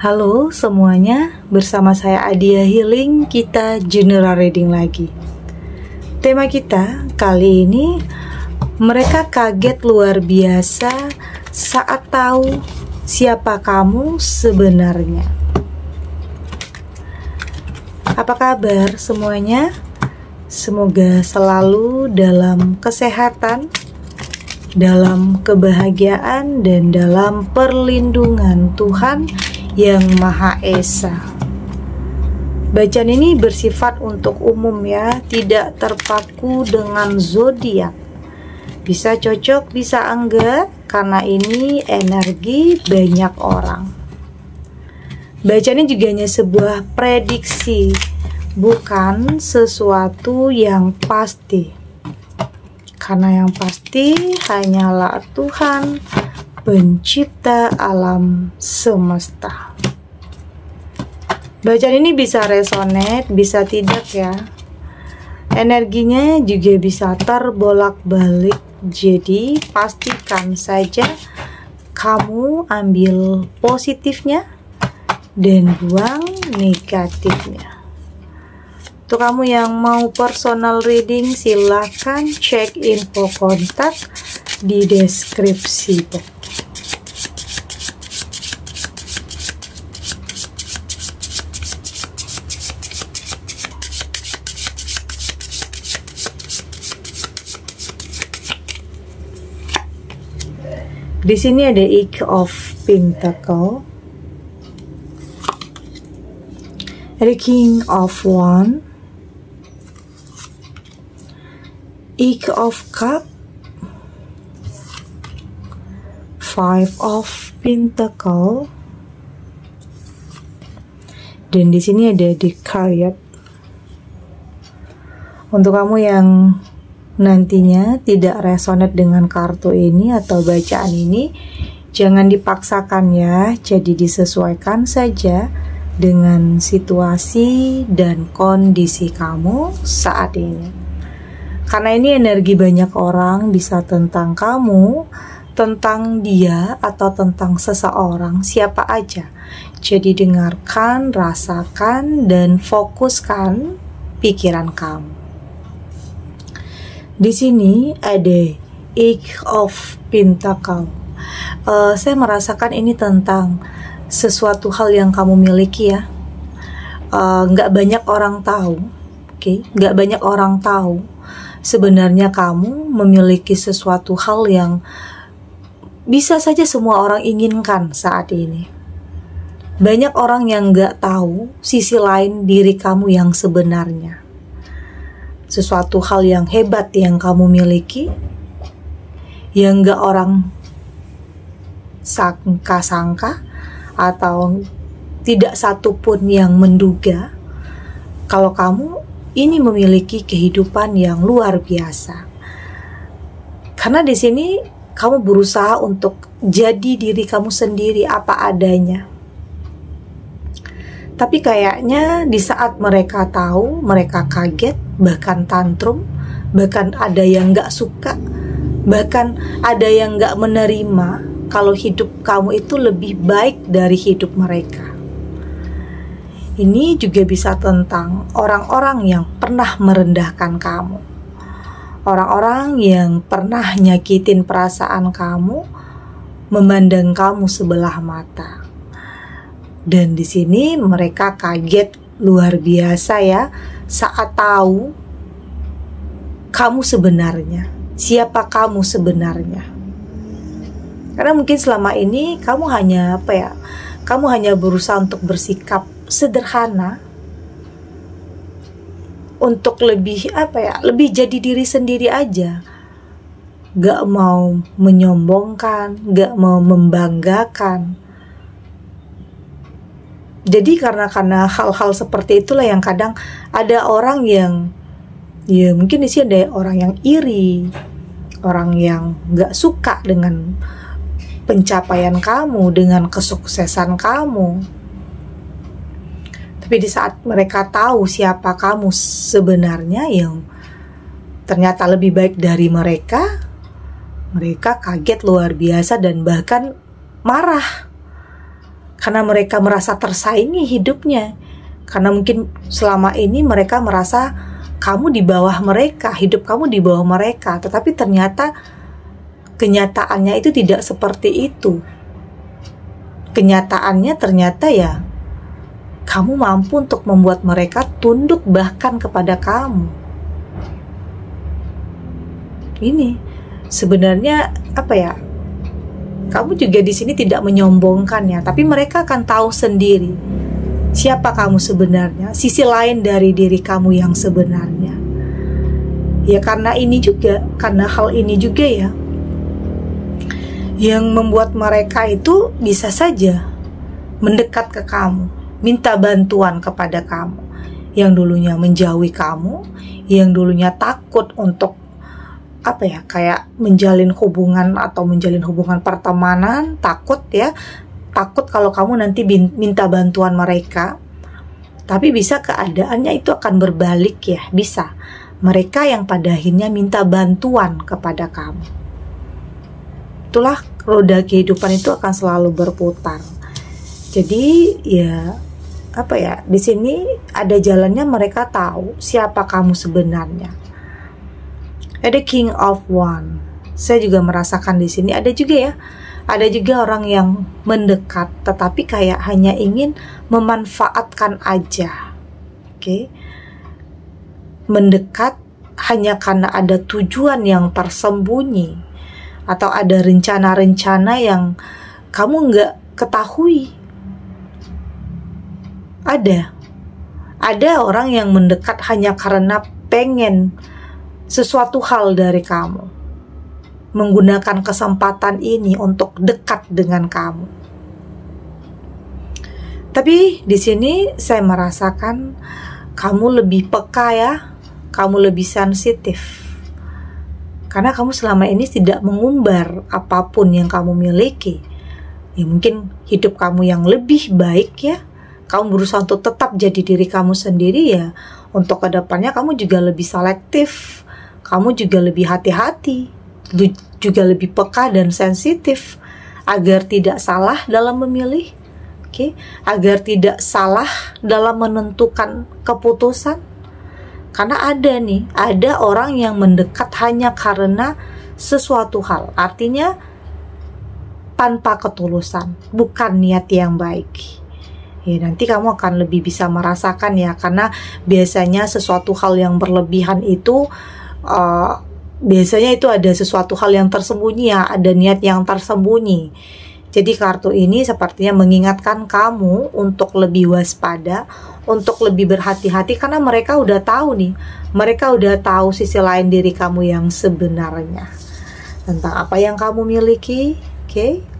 Halo semuanya, bersama saya Adia Healing, kita general reading lagi. Tema kita kali ini, mereka kaget luar biasa saat tahu siapa kamu sebenarnya. Apa kabar semuanya? Semoga selalu dalam kesehatan, dalam kebahagiaan, dan dalam perlindungan Tuhan yang Maha Esa. Bacaan ini bersifat untuk umum ya, tidak terpaku dengan zodiak. Bisa cocok, bisa enggak, karena ini energi banyak orang. Bacaan ini juga hanya sebuah prediksi, bukan sesuatu yang pasti. Karena yang pasti hanyalah Tuhan, pencipta alam semesta. Bacaan ini bisa resonate, bisa tidak ya. Energinya juga bisa terbolak-balik. Jadi pastikan saja kamu ambil positifnya dan buang negatifnya. Untuk kamu yang mau personal reading, silakan cek info kontak di deskripsi box. Di sini ada Eight of Pentacle, ada King of Wands, Eight of Cups, Five of Pentacle, dan di sini ada The Chariot. Untuk kamu yang nantinya tidak resonate dengan kartu ini atau bacaan ini, jangan dipaksakan ya, jadi disesuaikan saja dengan situasi dan kondisi kamu saat ini. Karena ini energi banyak orang, bisa tentang kamu, tentang dia, atau tentang seseorang, siapa aja. Jadi dengarkan, rasakan, dan fokuskan pikiran kamu. Di sini ada Eight of Pentacle. Saya merasakan ini tentang sesuatu hal yang kamu miliki ya. Nggak banyak orang tahu, nggak banyak orang tahu. Sebenarnya kamu memiliki sesuatu hal yang bisa saja semua orang inginkan saat ini. Banyak orang yang nggak tahu sisi lain diri kamu yang sebenarnya. Sesuatu hal yang hebat yang kamu miliki, yang gak orang sangka-sangka, atau tidak satupun yang menduga kalau kamu ini memiliki kehidupan yang luar biasa. Karena di sini kamu berusaha untuk jadi diri kamu sendiri apa adanya. Tapi kayaknya di saat mereka tahu, mereka kaget, bahkan tantrum, bahkan ada yang gak suka, bahkan ada yang gak menerima kalau hidup kamu itu lebih baik dari hidup mereka. Ini juga bisa tentang orang-orang yang pernah merendahkan kamu, orang-orang yang pernah nyakitin perasaan kamu, memandang kamu sebelah mata. Dan di sini mereka kaget luar biasa ya saat tahu kamu sebenarnya, siapa kamu sebenarnya. Karena mungkin selama ini kamu hanya kamu hanya berusaha untuk bersikap sederhana, untuk lebih lebih jadi diri sendiri aja. Gak mau menyombongkan, gak mau membanggakan. Jadi karena hal-hal seperti itulah yang kadang ada orang yang, ya mungkin di sini ada orang yang iri, orang yang gak suka dengan pencapaian kamu, dengan kesuksesan kamu. Tapi di saat mereka tahu siapa kamu sebenarnya, yang ternyata lebih baik dari mereka, mereka kaget luar biasa dan bahkan marah. karena mereka merasa tersaingi hidupnya, karena mungkin selama ini mereka merasa kamu di bawah mereka, hidup kamu di bawah mereka, tetapi ternyata kenyataannya itu tidak seperti itu. Kenyataannya ternyata ya kamu mampu untuk membuat mereka tunduk bahkan kepada kamu. Ini sebenarnya apa ya? Kamu juga di sini tidak menyombongkan ya, tapi mereka akan tahu sendiri siapa kamu sebenarnya, sisi lain dari diri kamu yang sebenarnya. Ya karena hal ini juga ya, yang membuat mereka itu bisa saja mendekat ke kamu, minta bantuan kepada kamu, yang dulunya menjauhi kamu, yang dulunya takut untuk kayak menjalin hubungan atau menjalin hubungan pertemanan, takut kalau kamu nanti minta bantuan mereka. Tapi bisa keadaannya itu akan berbalik ya, bisa mereka yang pada akhirnya minta bantuan kepada kamu. Itulah roda kehidupan itu akan selalu berputar. Jadi ya di sini ada jalannya, mereka tahu siapa kamu sebenarnya. Ada King of Wands. Saya juga merasakan di sini ada juga orang yang mendekat tetapi kayak hanya ingin memanfaatkan aja. Oke. Mendekat hanya karena ada tujuan yang tersembunyi atau ada rencana-rencana yang kamu nggak ketahui. Ada orang yang mendekat hanya karena pengen sesuatu hal dari kamu, menggunakan kesempatan ini untuk dekat dengan kamu. Tapi di sini saya merasakan kamu lebih peka ya, kamu lebih sensitif. Karena kamu selama ini tidak mengumbar apapun yang kamu miliki. Ya mungkin hidup kamu yang lebih baik ya, kamu berusaha untuk tetap jadi diri kamu sendiri ya. Untuk kedepannya kamu juga lebih selektif, kamu juga lebih hati-hati, juga lebih peka dan sensitif agar tidak salah dalam memilih, agar tidak salah dalam menentukan keputusan. Karena ada orang yang mendekat hanya karena sesuatu hal, artinya tanpa ketulusan, bukan niat yang baik. Ya nanti kamu akan lebih bisa merasakan ya, karena biasanya sesuatu hal yang berlebihan itu biasanya itu ada sesuatu hal yang tersembunyi ya, ada niat yang tersembunyi. Jadi kartu ini sepertinya mengingatkan kamu untuk lebih waspada, untuk lebih berhati-hati, karena mereka udah tahu mereka udah tahu sisi lain diri kamu yang sebenarnya tentang apa yang kamu miliki.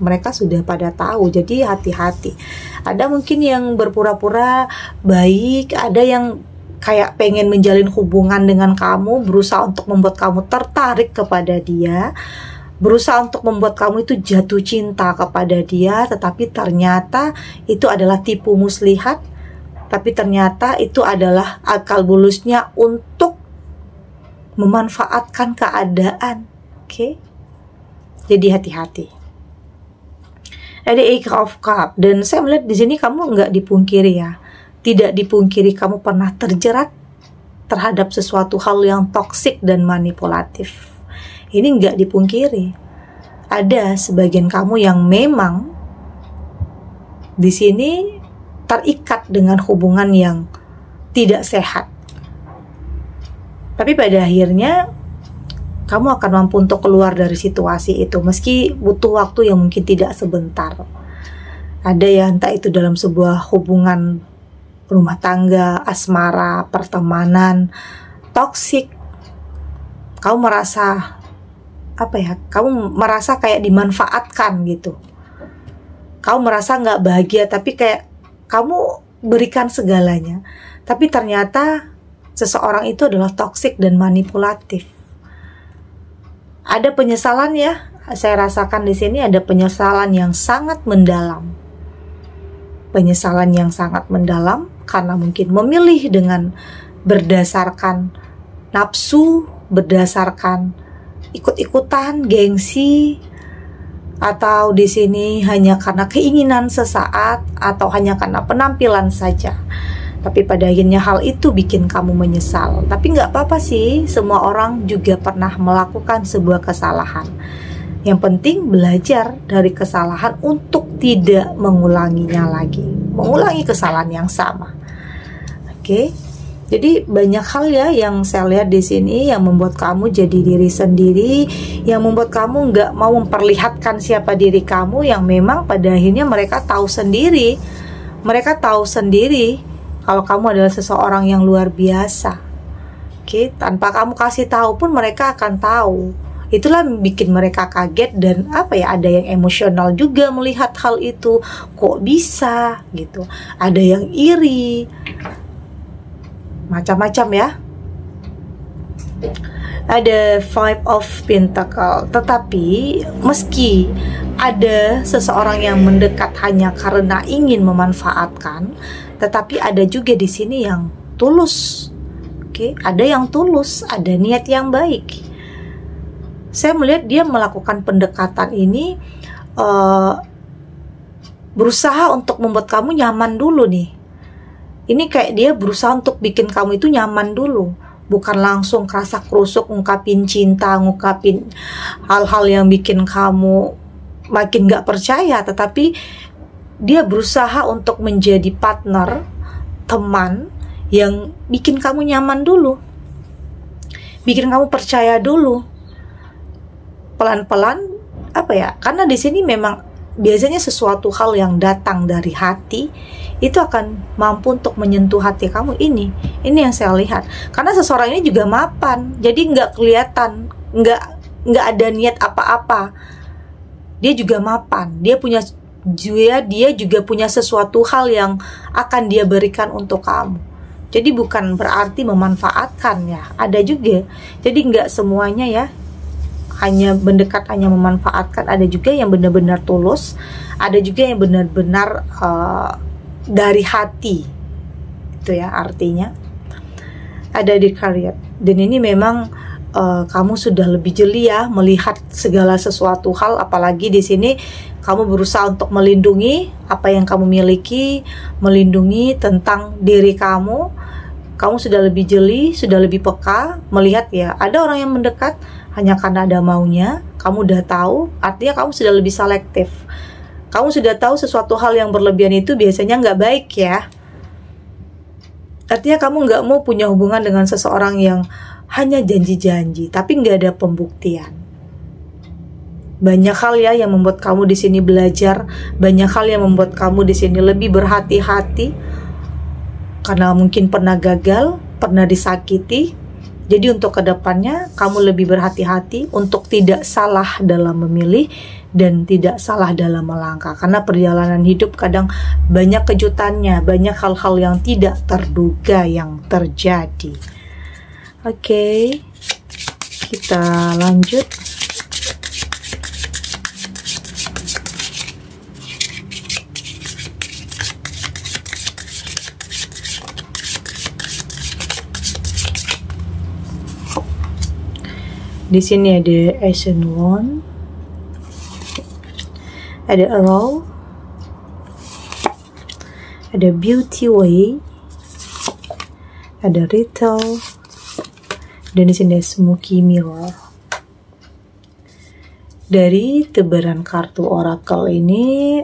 Mereka sudah pada tahu, jadi hati-hati. Ada mungkin yang berpura-pura baik, ada yang kayak pengen menjalin hubungan dengan kamu, berusaha untuk membuat kamu tertarik kepada dia, berusaha untuk membuat kamu itu jatuh cinta kepada dia, tetapi ternyata itu adalah tipu muslihat, tapi ternyata itu adalah akal bulusnya untuk memanfaatkan keadaan. Jadi hati-hati. Ada Eight of Cups, dan saya melihat di sini kamu nggak dipungkiri ya, tidak dipungkiri kamu pernah terjerat terhadap sesuatu hal yang toksik dan manipulatif. Ini nggak dipungkiri. Ada sebagian kamu yang memang di sini terikat dengan hubungan yang tidak sehat. Tapi pada akhirnya kamu akan mampu untuk keluar dari situasi itu, meski butuh waktu yang mungkin tidak sebentar. Ada ya, entah itu dalam sebuah hubungan rumah tangga, asmara, pertemanan, toksik. Kamu merasa kamu merasa kayak dimanfaatkan gitu. Kamu merasa nggak bahagia, tapi kayak kamu berikan segalanya. Tapi ternyata seseorang itu adalah toksik dan manipulatif. Ada penyesalan ya, saya rasakan di sini ada penyesalan yang sangat mendalam. Penyesalan yang sangat mendalam karena mungkin memilih dengan berdasarkan nafsu, berdasarkan ikut-ikutan, gengsi, Atau di sini hanya karena keinginan sesaat atau hanya karena penampilan saja. Tapi pada akhirnya hal itu bikin kamu menyesal. Tapi nggak apa-apa sih, semua orang juga pernah melakukan sebuah kesalahan. Yang penting belajar dari kesalahan untuk tidak mengulanginya lagi, mengulangi kesalahan yang sama. Oke. Jadi banyak hal ya yang saya lihat di sini yang membuat kamu jadi diri sendiri, yang membuat kamu nggak mau memperlihatkan siapa diri kamu, yang memang pada akhirnya mereka tahu sendiri. Mereka tahu sendiri kalau kamu adalah seseorang yang luar biasa. Oke, tanpa kamu kasih tahu pun mereka akan tahu. Itulah yang bikin mereka kaget dan ada yang emosional juga melihat hal itu. Kok bisa gitu? Ada yang iri. Macam-macam ya. Ada Five of Pentacle. Tetapi meski ada seseorang yang mendekat hanya karena ingin memanfaatkan, tetapi ada juga di sini yang tulus. Oke, ada yang tulus, ada niat yang baik. Saya melihat dia melakukan pendekatan ini berusaha untuk membuat kamu nyaman dulu nih. Ini kayak dia berusaha untuk bikin kamu itu nyaman dulu, bukan langsung kerasa kerusuk ngungkapin cinta, ngungkapin hal-hal yang bikin kamu makin gak percaya. Tetapi dia berusaha untuk menjadi partner, teman yang bikin kamu nyaman dulu, bikin kamu percaya dulu. Pelan-pelan karena di sini memang biasanya sesuatu hal yang datang dari hati itu akan mampu untuk menyentuh hati kamu. Ini yang saya lihat. Karena seseorang ini juga mapan, jadi nggak kelihatan, nggak ada niat apa-apa. Dia juga mapan, dia juga punya sesuatu hal yang akan dia berikan untuk kamu. Jadi bukan berarti memanfaatkan ya, ada juga. Jadi nggak semuanya ya hanya mendekat, hanya memanfaatkan. Ada juga yang benar-benar tulus, ada juga yang benar-benar dari hati. Itu ya artinya. Ada di karir. Dan ini memang kamu sudah lebih jeli ya melihat segala sesuatu hal, apalagi di sini kamu berusaha untuk melindungi apa yang kamu miliki, melindungi tentang diri kamu. Kamu sudah lebih jeli, sudah lebih peka melihat ya, ada orang yang mendekat hanya karena ada maunya. Kamu udah tahu, artinya kamu sudah lebih selektif. Kamu sudah tahu sesuatu hal yang berlebihan itu biasanya nggak baik ya. Artinya kamu nggak mau punya hubungan dengan seseorang yang hanya janji-janji, tapi nggak ada pembuktian. Banyak hal ya yang membuat kamu di sini belajar, banyak hal yang membuat kamu di sini lebih berhati-hati, karena mungkin pernah gagal, pernah disakiti. Jadi untuk kedepannya kamu lebih berhati-hati untuk tidak salah dalam memilih dan tidak salah dalam melangkah. Karena perjalanan hidup kadang banyak kejutannya, banyak hal-hal yang tidak terduga yang terjadi. Oke, kita lanjut. Di sini ada Ascent Wand, ada Arrow, ada Beauty Way, ada Retail, dan di sini ada Smoky Mirror. Dari tebaran kartu oracle ini,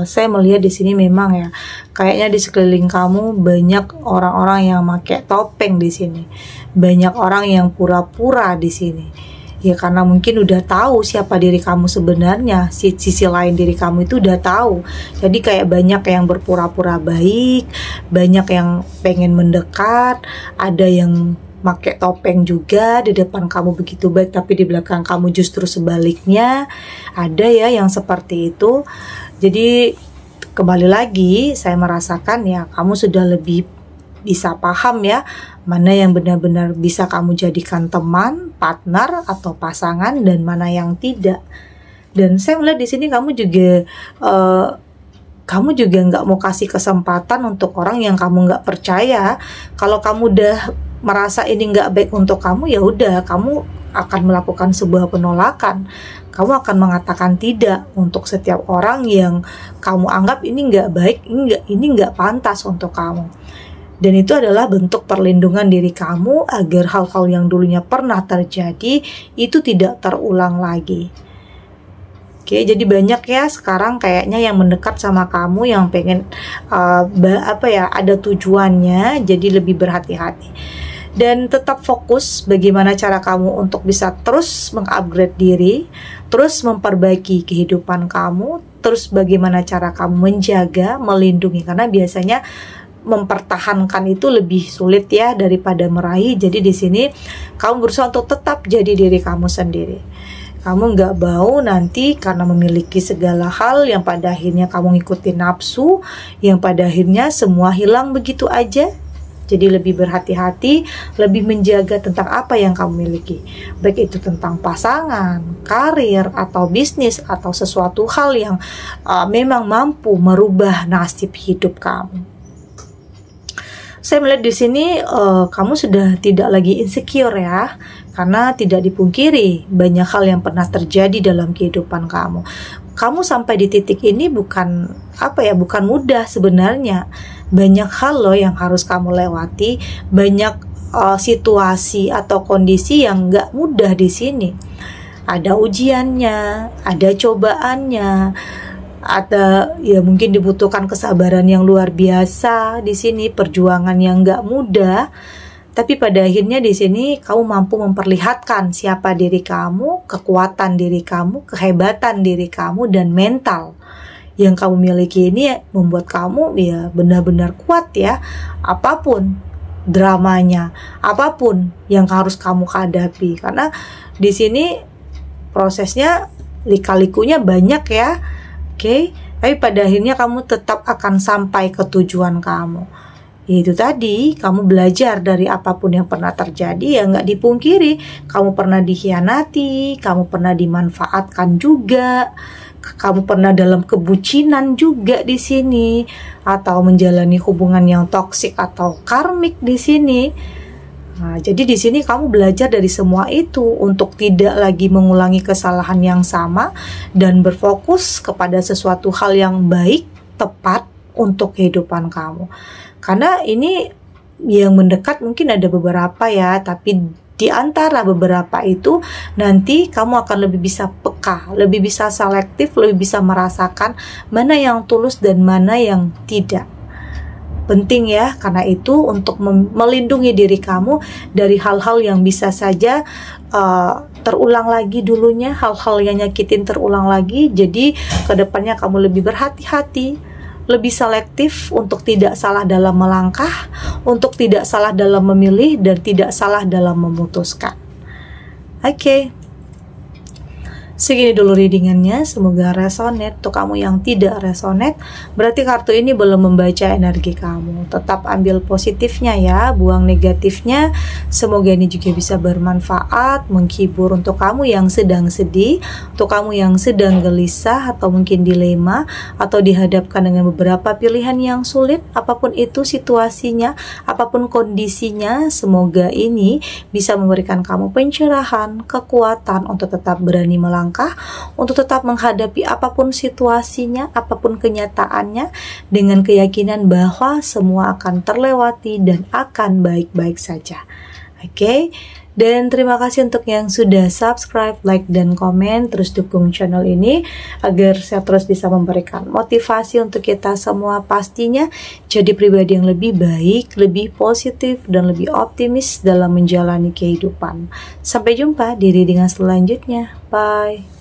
saya melihat di sini memang ya, kayaknya di sekeliling kamu banyak orang-orang yang pakai topeng di sini, banyak orang yang pura-pura di sini. Ya karena mungkin udah tahu siapa diri kamu sebenarnya, sisi lain diri kamu itu udah tahu. Jadi kayak banyak yang berpura-pura baik, banyak yang pengen mendekat, ada yang pakai topeng juga di depan kamu begitu baik, tapi di belakang kamu justru sebaliknya. Ada ya yang seperti itu. Jadi kembali lagi saya merasakan ya kamu sudah lebih bisa paham ya mana yang benar-benar bisa kamu jadikan teman, partner atau pasangan, dan mana yang tidak. Dan saya melihat di sini kamu juga nggak mau kasih kesempatan untuk orang yang kamu nggak percaya. Kalau kamu udah merasa ini nggak baik untuk kamu, ya udah kamu akan melakukan sebuah penolakan. Kamu akan mengatakan tidak untuk setiap orang yang kamu anggap ini nggak baik, ini nggak pantas untuk kamu. Dan itu adalah bentuk perlindungan diri kamu agar hal-hal yang dulunya pernah terjadi itu tidak terulang lagi. Oke, jadi banyak ya sekarang kayaknya yang mendekat sama kamu yang pengen ada tujuannya, jadi lebih berhati-hati. Dan tetap fokus bagaimana cara kamu untuk bisa terus mengupgrade diri, terus memperbaiki kehidupan kamu, terus bagaimana cara kamu menjaga, melindungi, karena biasanya mempertahankan itu lebih sulit ya daripada meraih. Jadi di sini kamu berusaha untuk tetap jadi diri kamu sendiri. Kamu nggak mau nanti karena memiliki segala hal yang pada akhirnya kamu ngikutin nafsu, yang pada akhirnya semua hilang begitu aja. Jadi lebih berhati-hati, lebih menjaga tentang apa yang kamu miliki. Baik itu tentang pasangan, karir, atau bisnis, atau sesuatu hal yang memang mampu merubah nasib hidup kamu. Saya melihat di sini kamu sudah tidak lagi insecure ya, karena tidak dipungkiri banyak hal yang pernah terjadi dalam kehidupan kamu. Kamu sampai di titik ini bukan mudah sebenarnya. Banyak hal loh yang harus kamu lewati, banyak situasi atau kondisi yang nggak mudah di sini. Ada ujiannya, ada cobaannya, ada ya mungkin dibutuhkan kesabaran yang luar biasa di sini, perjuangan yang nggak mudah. Tapi pada akhirnya di sini kamu mampu memperlihatkan siapa diri kamu, kekuatan diri kamu, kehebatan diri kamu, dan mental yang kamu miliki ini membuat kamu ya benar-benar kuat ya. Apapun dramanya, apapun yang harus kamu hadapi, karena di sini prosesnya lika-likunya banyak ya. Oke, tapi pada akhirnya kamu tetap akan sampai ke tujuan kamu. Itu tadi, kamu belajar dari apapun yang pernah terjadi, ya nggak dipungkiri. Kamu pernah dikhianati, kamu pernah dimanfaatkan juga, kamu pernah dalam kebucinan juga di sini, atau menjalani hubungan yang toksik atau karmik di sini. Nah, jadi di sini kamu belajar dari semua itu untuk tidak lagi mengulangi kesalahan yang sama dan berfokus kepada sesuatu hal yang baik, tepat untuk kehidupan kamu. Karena ini yang mendekat mungkin ada beberapa ya, tapi di antara beberapa itu nanti kamu akan lebih bisa peka, lebih bisa selektif, lebih bisa merasakan mana yang tulus dan mana yang tidak. Penting ya, karena itu untuk melindungi diri kamu dari hal-hal yang bisa saja terulang lagi dulunya, hal-hal yang nyakitin terulang lagi. Jadi kedepannya kamu lebih berhati-hati, lebih selektif untuk tidak salah dalam melangkah, untuk tidak salah dalam memilih, dan tidak salah dalam memutuskan. Oke. Segini dulu readingannya, semoga resonate. Untuk kamu yang tidak resonate, berarti kartu ini belum membaca energi kamu. Tetap ambil positifnya ya, buang negatifnya. Semoga ini juga bisa bermanfaat, menghibur untuk kamu yang sedang sedih, untuk kamu yang sedang gelisah atau mungkin dilema, atau dihadapkan dengan beberapa pilihan yang sulit. Apapun itu situasinya, apapun kondisinya, semoga ini bisa memberikan kamu pencerahan, kekuatan untuk tetap berani melangkah, untuk tetap menghadapi apapun situasinya, apapun kenyataannya, dengan keyakinan bahwa semua akan terlewati dan akan baik-baik saja. Oke? Dan terima kasih untuk yang sudah subscribe, like, dan komen. Terus dukung channel ini agar saya terus bisa memberikan motivasi untuk kita semua pastinya jadi pribadi yang lebih baik, lebih positif, dan lebih optimis dalam menjalani kehidupan. Sampai jumpa di readingan selanjutnya. Bye.